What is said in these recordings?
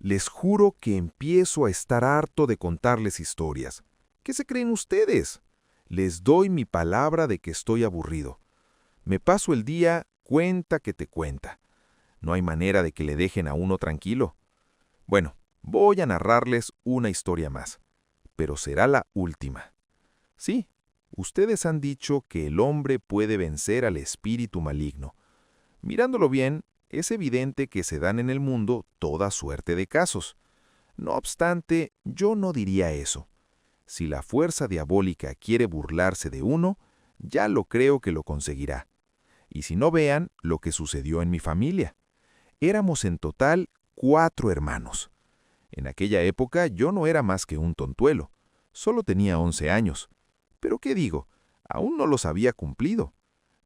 Les juro que empiezo a estar harto de contarles historias. ¿Qué se creen ustedes? Les doy mi palabra de que estoy aburrido. Me paso el día cuenta que te cuenta. No hay manera de que le dejen a uno tranquilo. Bueno, voy a narrarles una historia más, pero será la última. Sí, ustedes han dicho que el hombre puede vencer al espíritu maligno. Mirándolo bien, es evidente que se dan en el mundo toda suerte de casos. No obstante, yo no diría eso. Si la fuerza diabólica quiere burlarse de uno, ya lo creo que lo conseguirá. Y si no, vean lo que sucedió en mi familia. Éramos en total 4 hermanos. En aquella época yo no era más que un tontuelo. Solo tenía 11 años. Pero ¿qué digo? Aún no los había cumplido.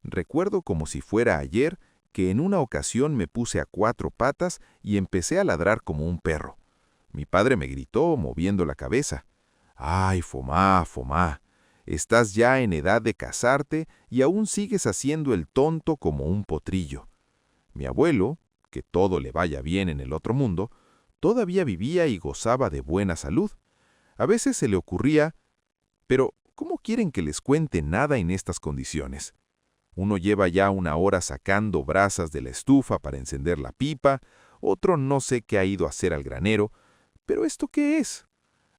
Recuerdo como si fuera ayer que en una ocasión me puse a 4 patas y empecé a ladrar como un perro. Mi padre me gritó, moviendo la cabeza. «¡Ay, Fomá, Fomá! Estás ya en edad de casarte y aún sigues haciendo el tonto como un potrillo». Mi abuelo, que todo le vaya bien en el otro mundo, todavía vivía y gozaba de buena salud. A veces se le ocurría, pero ¿cómo quieren que les cuente nada en estas condiciones? Uno lleva ya una hora sacando brasas de la estufa para encender la pipa, otro no sé qué ha ido a hacer al granero, pero ¿esto qué es?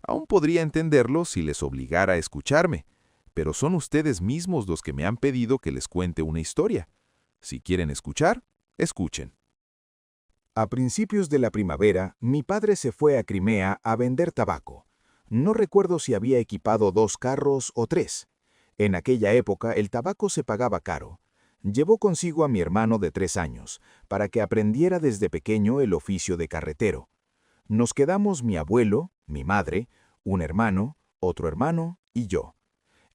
Aún podría entenderlo si les obligara a escucharme, pero son ustedes mismos los que me han pedido que les cuente una historia. Si quieren escuchar, escuchen. A principios de la primavera, mi padre se fue a Crimea a vender tabaco. No recuerdo si había equipado 2 carros o 3. En aquella época el tabaco se pagaba caro. Llevó consigo a mi hermano de 3 años, para que aprendiera desde pequeño el oficio de carretero. Nos quedamos mi abuelo, mi madre, un hermano, otro hermano y yo.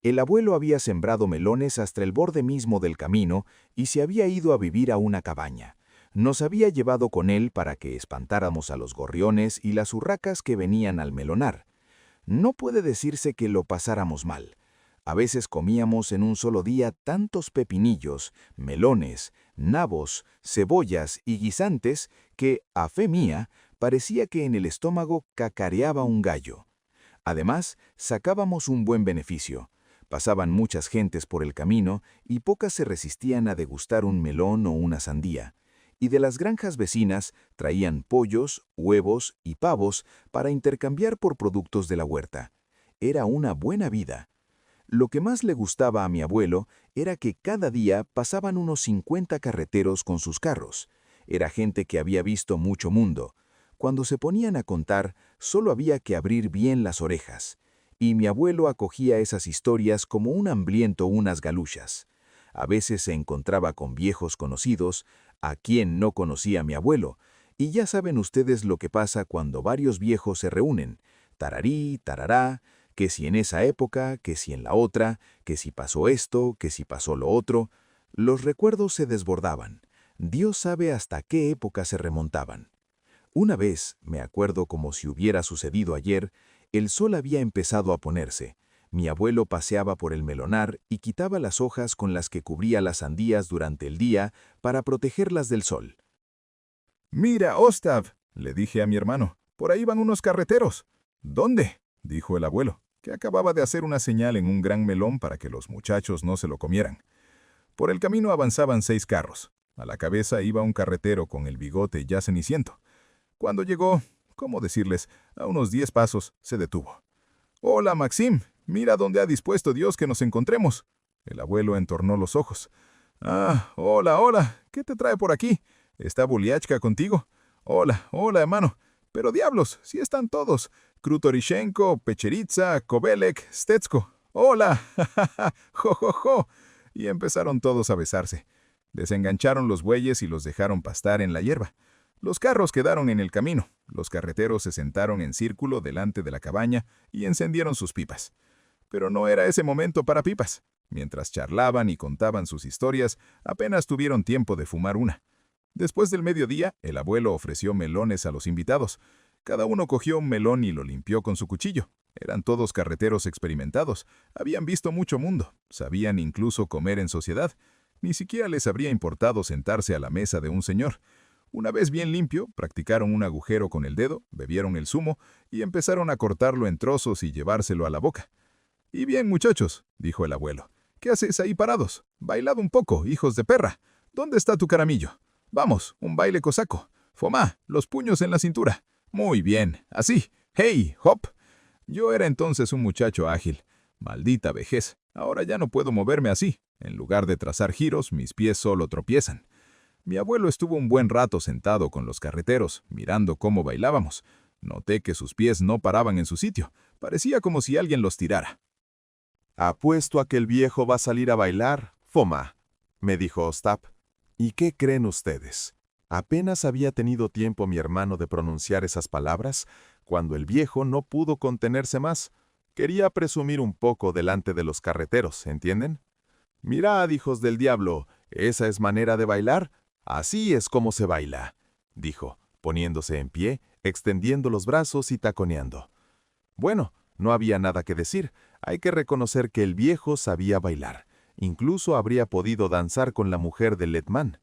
El abuelo había sembrado melones hasta el borde mismo del camino y se había ido a vivir a una cabaña. Nos había llevado con él para que espantáramos a los gorriones y las urracas que venían al melonar. No puede decirse que lo pasáramos mal. A veces comíamos en un solo día tantos pepinillos, melones, nabos, cebollas y guisantes que, a fe mía, parecía que en el estómago cacareaba un gallo. Además, sacábamos un buen beneficio. Pasaban muchas gentes por el camino y pocas se resistían a degustar un melón o una sandía. Y de las granjas vecinas traían pollos, huevos y pavos para intercambiar por productos de la huerta. Era una buena vida. Lo que más le gustaba a mi abuelo era que cada día pasaban unos 50 carreteros con sus carros. Era gente que había visto mucho mundo. Cuando se ponían a contar, solo había que abrir bien las orejas. Y mi abuelo acogía esas historias como un hambriento unas galuchas. A veces se encontraba con viejos conocidos, a quien no conocía mi abuelo, y ya saben ustedes lo que pasa cuando varios viejos se reúnen. Tararí, tarará, que si en esa época, que si en la otra, que si pasó esto, que si pasó lo otro. Los recuerdos se desbordaban. Dios sabe hasta qué época se remontaban. Una vez, me acuerdo como si hubiera sucedido ayer, el sol había empezado a ponerse. Mi abuelo paseaba por el melonar y quitaba las hojas con las que cubría las sandías durante el día para protegerlas del sol. «Mira, Ostav», le dije a mi hermano, «por ahí van unos carreteros». «¿Dónde?», dijo el abuelo, que acababa de hacer una señal en un gran melón para que los muchachos no se lo comieran. Por el camino avanzaban 6 carros. A la cabeza iba un carretero con el bigote ya ceniciento. Cuando llegó, ¿cómo decirles?, a unos 10 pasos, se detuvo. «Hola, Maxim, mira dónde ha dispuesto Dios que nos encontremos». El abuelo entornó los ojos. «Ah, hola, hola, ¿qué te trae por aquí? ¿Está Buliachka contigo?» «Hola, hola, hermano. Pero diablos, sí están todos. Krutorichenko, Pecheritza, Kobelek, Stetsko. ¡Hola! ¡Ja, ja, ja! ¡Jo, jo, jo!». Y empezaron todos a besarse. Desengancharon los bueyes y los dejaron pastar en la hierba. Los carros quedaron en el camino. Los carreteros se sentaron en círculo delante de la cabaña y encendieron sus pipas. Pero no era ese momento para pipas. Mientras charlaban y contaban sus historias, apenas tuvieron tiempo de fumar una. Después del mediodía, el abuelo ofreció melones a los invitados. Cada uno cogió un melón y lo limpió con su cuchillo. Eran todos carreteros experimentados. Habían visto mucho mundo. Sabían incluso comer en sociedad. Ni siquiera les habría importado sentarse a la mesa de un señor. Una vez bien limpio, practicaron un agujero con el dedo, bebieron el zumo y empezaron a cortarlo en trozos y llevárselo a la boca. «Y bien, muchachos», dijo el abuelo, «¿qué hacéis ahí parados? Bailad un poco, hijos de perra. ¿Dónde está tu caramillo? Vamos, un baile cosaco. Fomá, los puños en la cintura. Muy bien, así. ¡Hey, hop!». Yo era entonces un muchacho ágil. Maldita vejez, ahora ya no puedo moverme así. En lugar de trazar giros, mis pies solo tropiezan. Mi abuelo estuvo un buen rato sentado con los carreteros, mirando cómo bailábamos. Noté que sus pies no paraban en su sitio. Parecía como si alguien los tirara. «Apuesto a que el viejo va a salir a bailar, Foma», me dijo Ostap. ¿Y qué creen ustedes? Apenas había tenido tiempo mi hermano de pronunciar esas palabras, cuando el viejo no pudo contenerse más. Quería presumir un poco delante de los carreteros, ¿entienden? «Mirad, hijos del diablo, ¿esa es manera de bailar? Así es como se baila», dijo, poniéndose en pie, extendiendo los brazos y taconeando. Bueno, no había nada que decir. Hay que reconocer que el viejo sabía bailar. Incluso habría podido danzar con la mujer del Letman.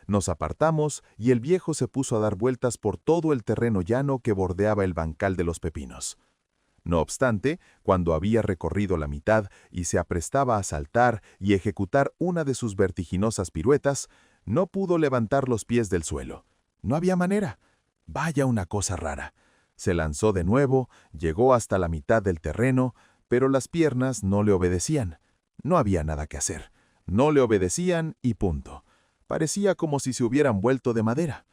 Nos apartamos y el viejo se puso a dar vueltas por todo el terreno llano que bordeaba el bancal de los pepinos. No obstante, cuando había recorrido la mitad y se aprestaba a saltar y ejecutar una de sus vertiginosas piruetas, no pudo levantar los pies del suelo. No había manera. Vaya una cosa rara. Se lanzó de nuevo, llegó hasta la mitad del terreno, pero las piernas no le obedecían. No había nada que hacer. No le obedecían y punto. Parecía como si se hubieran vuelto de madera.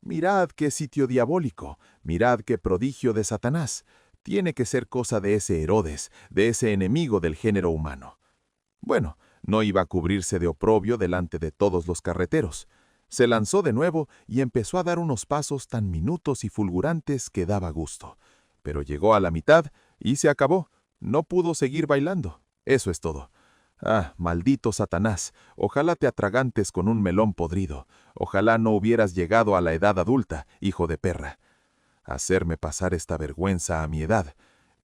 Mirad qué sitio diabólico, mirad qué prodigio de Satanás. Tiene que ser cosa de ese Herodes, de ese enemigo del género humano. Bueno, no iba a cubrirse de oprobio delante de todos los carreteros. Se lanzó de nuevo y empezó a dar unos pasos tan minutos y fulgurantes que daba gusto. Pero llegó a la mitad y se acabó. No pudo seguir bailando. Eso es todo. Ah, maldito Satanás, ojalá te atragantes con un melón podrido. Ojalá no hubieras llegado a la edad adulta, hijo de perra. Hacerme pasar esta vergüenza a mi edad.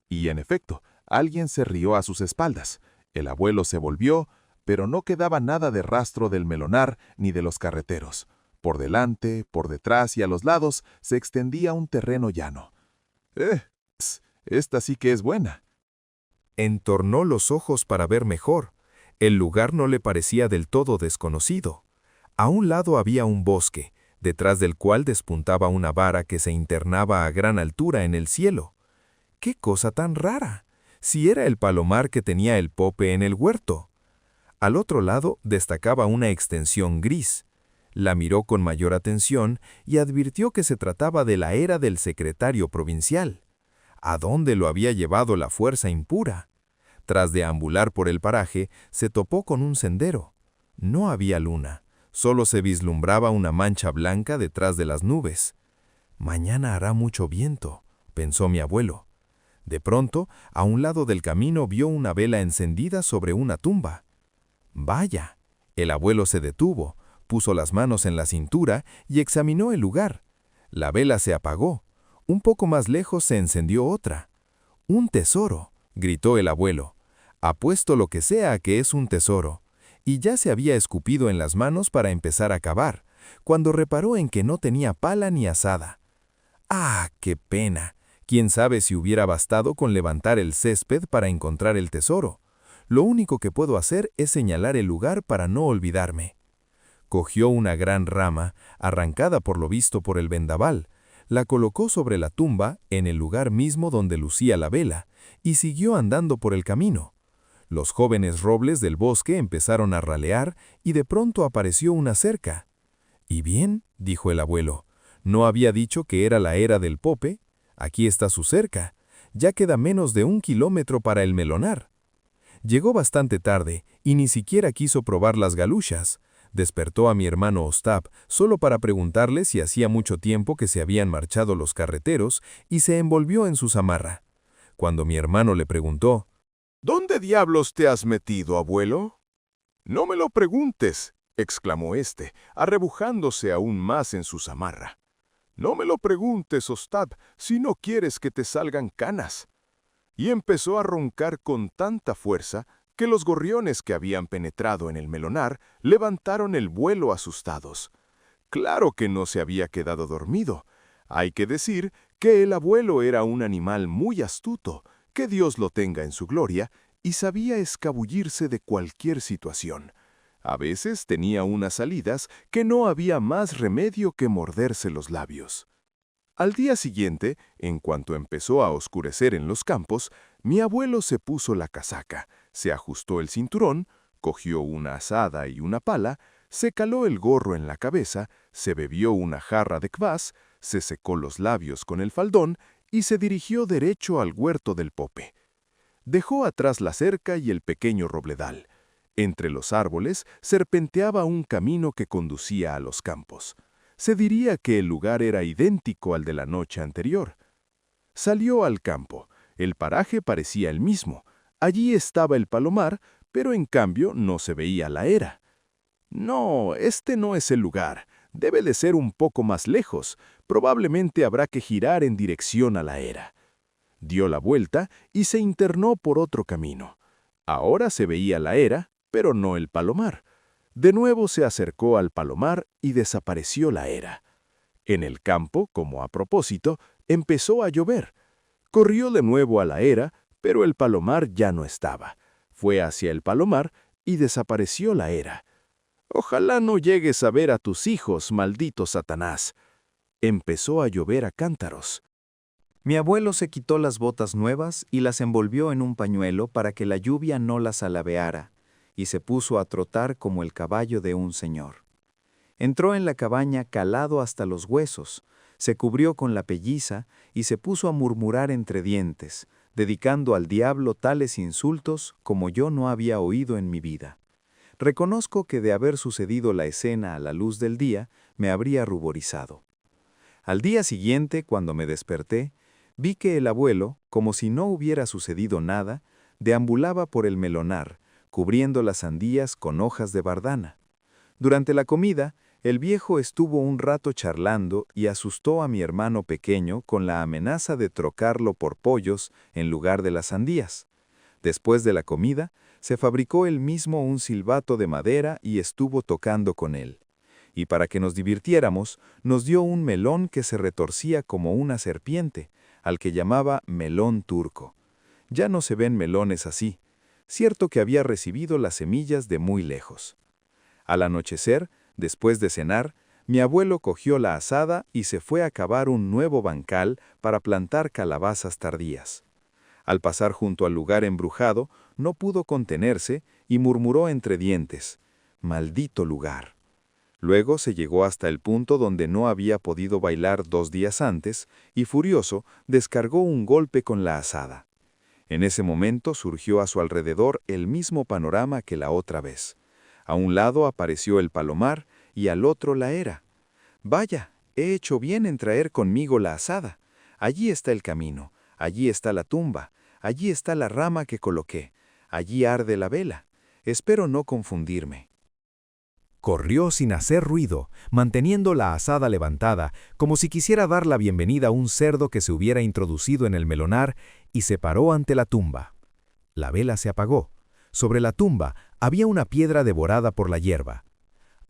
Y en efecto, alguien se rió a sus espaldas. El abuelo se volvió, pero no quedaba nada de rastro del melonar ni de los carreteros. Por delante, por detrás y a los lados se extendía un terreno llano. Esta sí que es buena». Entornó los ojos para ver mejor. El lugar no le parecía del todo desconocido. A un lado había un bosque, detrás del cual despuntaba una vara que se internaba a gran altura en el cielo. ¡Qué cosa tan rara! Si era el palomar que tenía el Pope en el huerto. Al otro lado destacaba una extensión gris. La miró con mayor atención y advirtió que se trataba de la era del secretario provincial. ¿A dónde lo había llevado la fuerza impura? Tras deambular por el paraje, se topó con un sendero. No había luna, solo se vislumbraba una mancha blanca detrás de las nubes. «Mañana hará mucho viento», pensó mi abuelo. De pronto, a un lado del camino vio una vela encendida sobre una tumba. «Vaya». El abuelo se detuvo, puso las manos en la cintura y examinó el lugar. La vela se apagó. Un poco más lejos se encendió otra. «¡Un tesoro!», gritó el abuelo. «Apuesto lo que sea que es un tesoro». Y ya se había escupido en las manos para empezar a cavar, cuando reparó en que no tenía pala ni azada. ¡Ah, qué pena! ¿Quién sabe si hubiera bastado con levantar el césped para encontrar el tesoro? Lo único que puedo hacer es señalar el lugar para no olvidarme. Cogió una gran rama, arrancada por lo visto por el vendaval, la colocó sobre la tumba, en el lugar mismo donde lucía la vela, y siguió andando por el camino. Los jóvenes robles del bosque empezaron a ralear y de pronto apareció una cerca. «¿Y bien?», dijo el abuelo. «¿No había dicho que era la era del Pope? Aquí está su cerca. Ya queda menos de 1 kilómetro para el melonar». Llegó bastante tarde y ni siquiera quiso probar las galuchas. Despertó a mi hermano Ostap solo para preguntarle si hacía mucho tiempo que se habían marchado los carreteros y se envolvió en su zamarra. Cuando mi hermano le preguntó: «¿Dónde diablos te has metido, abuelo?». «No me lo preguntes», exclamó éste, arrebujándose aún más en su zamarra. «No me lo preguntes, Ostap, si no quieres que te salgan canas». Y empezó a roncar con tanta fuerza que los gorriones que habían penetrado en el melonar levantaron el vuelo asustados. Claro que no se había quedado dormido. Hay que decir que el abuelo era un animal muy astuto, que Dios lo tenga en su gloria, y sabía escabullirse de cualquier situación. A veces tenía unas salidas que no había más remedio que morderse los labios. Al día siguiente, en cuanto empezó a oscurecer en los campos, mi abuelo se puso la casaca, se ajustó el cinturón, cogió una azada y una pala, se caló el gorro en la cabeza, se bebió una jarra de kvas, se secó los labios con el faldón y se dirigió derecho al huerto del Pope. Dejó atrás la cerca y el pequeño robledal. Entre los árboles serpenteaba un camino que conducía a los campos. Se diría que el lugar era idéntico al de la noche anterior. Salió al campo. El paraje parecía el mismo. Allí estaba el palomar, pero en cambio no se veía la era. No, este no es el lugar. Debe de ser un poco más lejos. Probablemente habrá que girar en dirección a la era. Dio la vuelta y se internó por otro camino. Ahora se veía la era, pero no el palomar. De nuevo se acercó al palomar y desapareció la era. En el campo, como a propósito, empezó a llover. Corrió de nuevo a la era, pero el palomar ya no estaba. Fue hacia el palomar y desapareció la era. Ojalá no llegues a ver a tus hijos, maldito Satanás. Empezó a llover a cántaros. Mi abuelo se quitó las botas nuevas y las envolvió en un pañuelo para que la lluvia no las alabeara, y se puso a trotar como el caballo de un señor. Entró en la cabaña calado hasta los huesos, se cubrió con la pelliza y se puso a murmurar entre dientes, dedicando al diablo tales insultos como yo no había oído en mi vida. Reconozco que de haber sucedido la escena a la luz del día, me habría ruborizado. Al día siguiente, cuando me desperté, vi que el abuelo, como si no hubiera sucedido nada, deambulaba por el melonar, cubriendo las sandías con hojas de bardana. Durante la comida, el viejo estuvo un rato charlando y asustó a mi hermano pequeño con la amenaza de trocarlo por pollos en lugar de las sandías. Después de la comida, se fabricó él mismo un silbato de madera y estuvo tocando con él. Y para que nos divirtiéramos, nos dio un melón que se retorcía como una serpiente, al que llamaba melón turco. Ya no se ven melones así. Cierto que había recibido las semillas de muy lejos. Al anochecer, después de cenar, mi abuelo cogió la azada y se fue a cavar un nuevo bancal para plantar calabazas tardías. Al pasar junto al lugar embrujado, no pudo contenerse y murmuró entre dientes: «Maldito lugar». Luego se llegó hasta el punto donde no había podido bailar 2 días antes y, furioso, descargó un golpe con la azada. En ese momento surgió a su alrededor el mismo panorama que la otra vez. A un lado apareció el palomar y al otro la era. «Vaya, he hecho bien en traer conmigo la azada. Allí está el camino, allí está la tumba, allí está la rama que coloqué, allí arde la vela. Espero no confundirme». Corrió sin hacer ruido, manteniendo la azada levantada, como si quisiera dar la bienvenida a un cerdo que se hubiera introducido en el melonar, y se paró ante la tumba. La vela se apagó. Sobre la tumba había una piedra devorada por la hierba.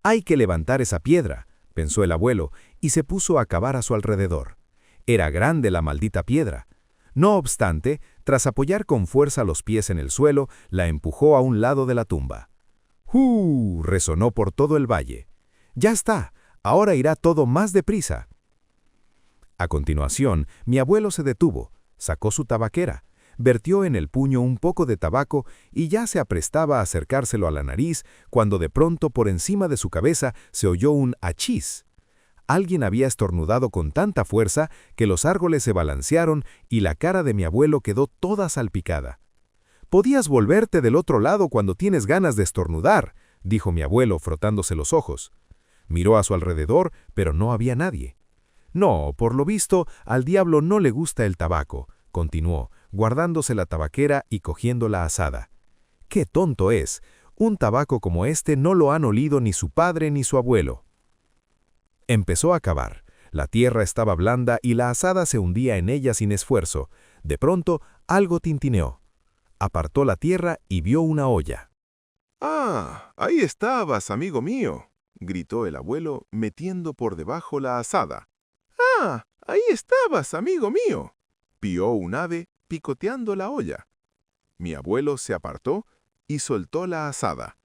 «Hay que levantar esa piedra», pensó el abuelo, y se puso a cavar a su alrededor. Era grande la maldita piedra. No obstante, tras apoyar con fuerza los pies en el suelo, la empujó a un lado de la tumba. Resonó por todo el valle. «Ya está, ahora irá todo más deprisa». A continuación, mi abuelo se detuvo, sacó su tabaquera, vertió en el puño un poco de tabaco y ya se aprestaba a acercárselo a la nariz cuando de pronto por encima de su cabeza se oyó un achís. Alguien había estornudado con tanta fuerza que los árboles se balancearon y la cara de mi abuelo quedó toda salpicada. «Podías volverte del otro lado cuando tienes ganas de estornudar», dijo mi abuelo frotándose los ojos. Miró a su alrededor, pero no había nadie. «No, por lo visto, al diablo no le gusta el tabaco», continuó, guardándose la tabaquera y cogiendo la azada. «Qué tonto es. Un tabaco como este no lo han olido ni su padre ni su abuelo». Empezó a cavar. La tierra estaba blanda y la azada se hundía en ella sin esfuerzo. De pronto, algo tintineó. Apartó la tierra y vio una olla. «Ah, ahí estabas, amigo mío». gritó el abuelo, metiendo por debajo la azada. ¡Ah! Ahí estabas, amigo mío, pió un ave picoteando la olla. Mi abuelo se apartó y soltó la azada.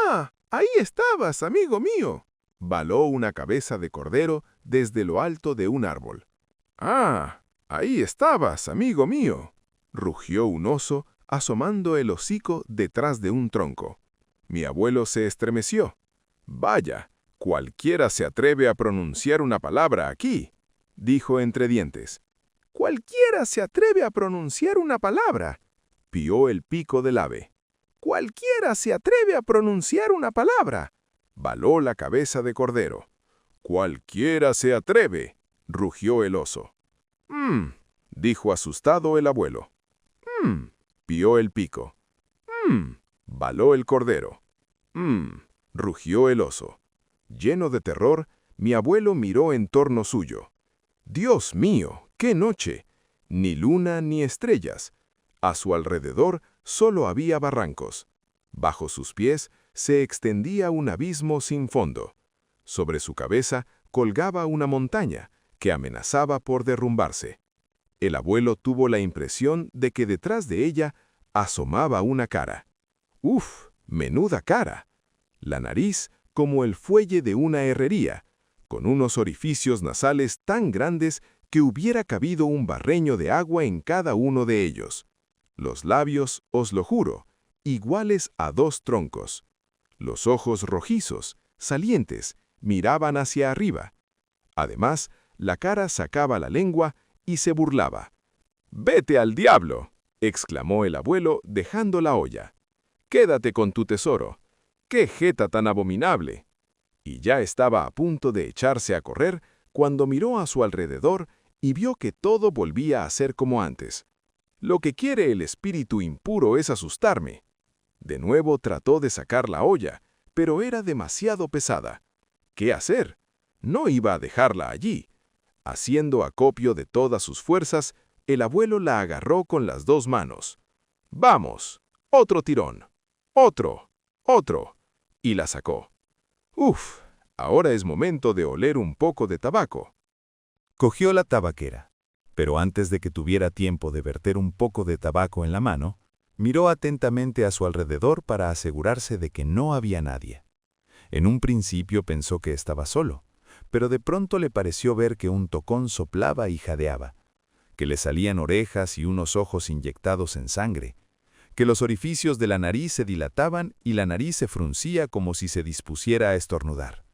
¡Ah! Ahí estabas, amigo mío, baló una cabeza de cordero desde lo alto de un árbol. ¡Ah! Ahí estabas, amigo mío, rugió un oso, asomando el hocico detrás de un tronco. Mi abuelo se estremeció. Vaya, cualquiera se atreve a pronunciar una palabra aquí, dijo entre dientes. Cualquiera se atreve a pronunciar una palabra, pió el pico del ave. Cualquiera se atreve a pronunciar una palabra, baló la cabeza de cordero. Cualquiera se atreve, rugió el oso. Dijo asustado el abuelo. Pió el pico. Baló el cordero. Rugió el oso. Lleno de terror, mi abuelo miró en torno suyo. ¡Dios mío, qué noche! Ni luna ni estrellas. A su alrededor solo había barrancos. Bajo sus pies se extendía un abismo sin fondo. Sobre su cabeza colgaba una montaña que amenazaba por derrumbarse. El abuelo tuvo la impresión de que detrás de ella asomaba una cara. ¡Uf! ¡Menuda cara! La nariz como el fuelle de una herrería, con unos orificios nasales tan grandes que hubiera cabido un barreño de agua en cada uno de ellos. Los labios, os lo juro, iguales a 2 troncos. Los ojos rojizos, salientes, miraban hacia arriba. Además, la cara sacaba la lengua y se burlaba. «¡Vete al diablo!», exclamó el abuelo dejando la olla. «Quédate con tu tesoro. ¡Qué jeta tan abominable!». Y ya estaba a punto de echarse a correr cuando miró a su alrededor y vio que todo volvía a ser como antes. Lo que quiere el espíritu impuro es asustarme. De nuevo trató de sacar la olla, pero era demasiado pesada. ¿Qué hacer? No iba a dejarla allí. Haciendo acopio de todas sus fuerzas, el abuelo la agarró con las 2 manos. ¡Vamos! ¡Otro tirón! ¡Otro! ¡Otro! Y la sacó. ¡Uf! Ahora es momento de oler un poco de tabaco. Cogió la tabaquera, pero antes de que tuviera tiempo de verter un poco de tabaco en la mano, miró atentamente a su alrededor para asegurarse de que no había nadie. En un principio pensó que estaba solo, pero de pronto le pareció ver que un tocón soplaba y jadeaba, que le salían orejas y unos ojos inyectados en sangre, que los orificios de la nariz se dilataban y la nariz se fruncía como si se dispusiera a estornudar.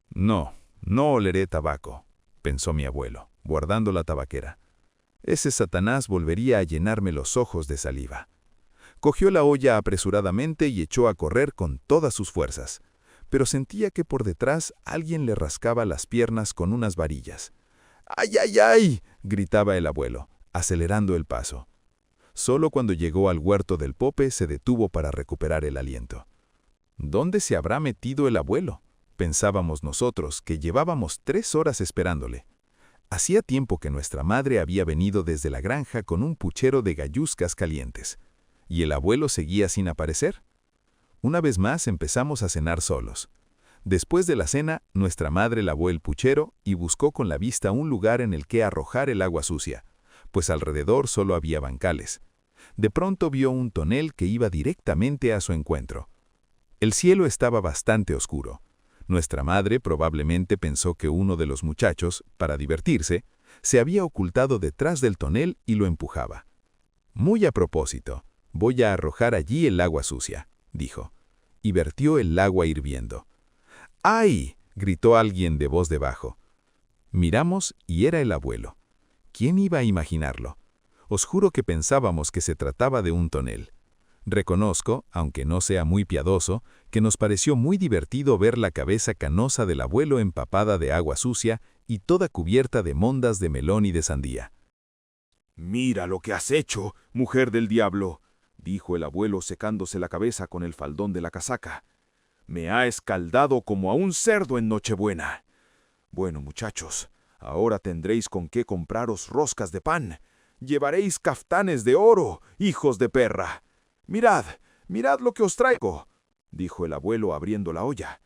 «No, no oleré tabaco», pensó mi abuelo, guardando la tabaquera. «Ese Satanás volvería a llenarme los ojos de saliva». Cogió la olla apresuradamente y echó a correr con todas sus fuerzas, pero sentía que por detrás alguien le rascaba las piernas con unas varillas. «¡Ay, ay, ay!», gritaba el abuelo, acelerando el paso. Solo cuando llegó al huerto del Pope se detuvo para recuperar el aliento. ¿Dónde se habrá metido el abuelo?, pensábamos nosotros, que llevábamos 3 horas esperándole. Hacía tiempo que nuestra madre había venido desde la granja con un puchero de galluscas calientes, y el abuelo seguía sin aparecer. Una vez más empezamos a cenar solos. Después de la cena, nuestra madre lavó el puchero y buscó con la vista un lugar en el que arrojar el agua sucia, pues alrededor solo había bancales. De pronto vio un tonel que iba directamente a su encuentro. El cielo estaba bastante oscuro. Nuestra madre probablemente pensó que uno de los muchachos, para divertirse, se había ocultado detrás del tonel y lo empujaba. «Muy a propósito, voy a arrojar allí el agua sucia», dijo, y vertió el agua hirviendo. «¡Ay!», gritó alguien de voz de bajo. Miramos y era el abuelo. ¿Quién iba a imaginarlo? Os juro que pensábamos que se trataba de un tonel. Reconozco, aunque no sea muy piadoso, que nos pareció muy divertido ver la cabeza canosa del abuelo empapada de agua sucia y toda cubierta de mondas de melón y de sandía. «Mira lo que has hecho, mujer del diablo», dijo el abuelo secándose la cabeza con el faldón de la casaca. «Me ha escaldado como a un cerdo en Nochebuena. Bueno, muchachos, ahora tendréis con qué compraros roscas de pan. Llevaréis caftanes de oro, hijos de perra. Mirad, mirad lo que os traigo», dijo el abuelo abriendo la olla.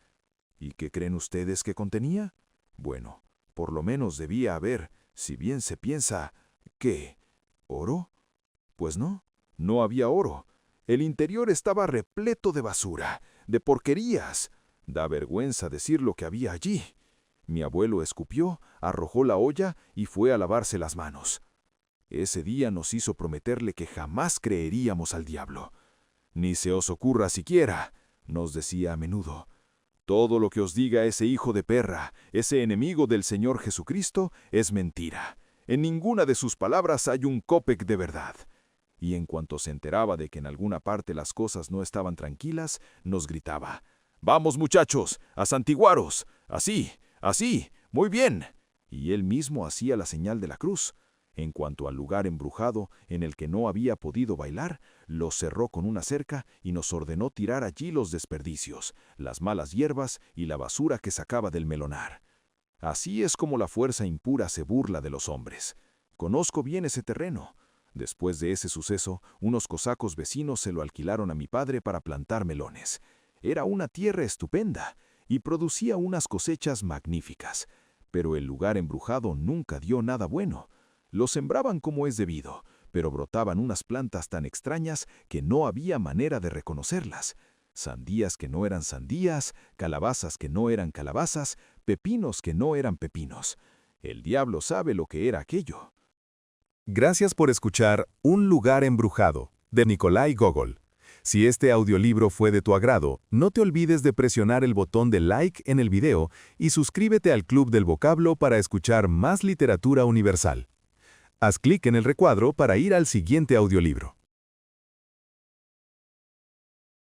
¿Y qué creen ustedes que contenía? Bueno, por lo menos debía haber, si bien se piensa, ¿qué? ¿Oro? Pues no, no había oro. El interior estaba repleto de basura, de porquerías. Da vergüenza decir lo que había allí. Mi abuelo escupió, arrojó la olla y fue a lavarse las manos. Ese día nos hizo prometerle que jamás creeríamos al diablo. Ni se os ocurra siquiera, nos decía a menudo. Todo lo que os diga ese hijo de perra, ese enemigo del Señor Jesucristo, es mentira. En ninguna de sus palabras hay un copec de verdad. Y en cuanto se enteraba de que en alguna parte las cosas no estaban tranquilas, nos gritaba: «¡Vamos, muchachos, a santiguaros! ¡Así, así! ¡Muy bien!» Y él mismo hacía la señal de la cruz. En cuanto al lugar embrujado en el que no había podido bailar, lo cerró con una cerca y nos ordenó tirar allí los desperdicios, las malas hierbas y la basura que sacaba del melonar. Así es como la fuerza impura se burla de los hombres. Conozco bien ese terreno. Después de ese suceso, unos cosacos vecinos se lo alquilaron a mi padre para plantar melones. Era una tierra estupenda y producía unas cosechas magníficas, pero el lugar embrujado nunca dio nada bueno. Lo sembraban como es debido, pero brotaban unas plantas tan extrañas que no había manera de reconocerlas. Sandías que no eran sandías, calabazas que no eran calabazas, pepinos que no eran pepinos. El diablo sabe lo que era aquello. Gracias por escuchar Un lugar embrujado, de Nikolai Gogol. Si este audiolibro fue de tu agrado, no te olvides de presionar el botón de like en el video y suscríbete al Club del Vocablo para escuchar más literatura universal. Haz clic en el recuadro para ir al siguiente audiolibro.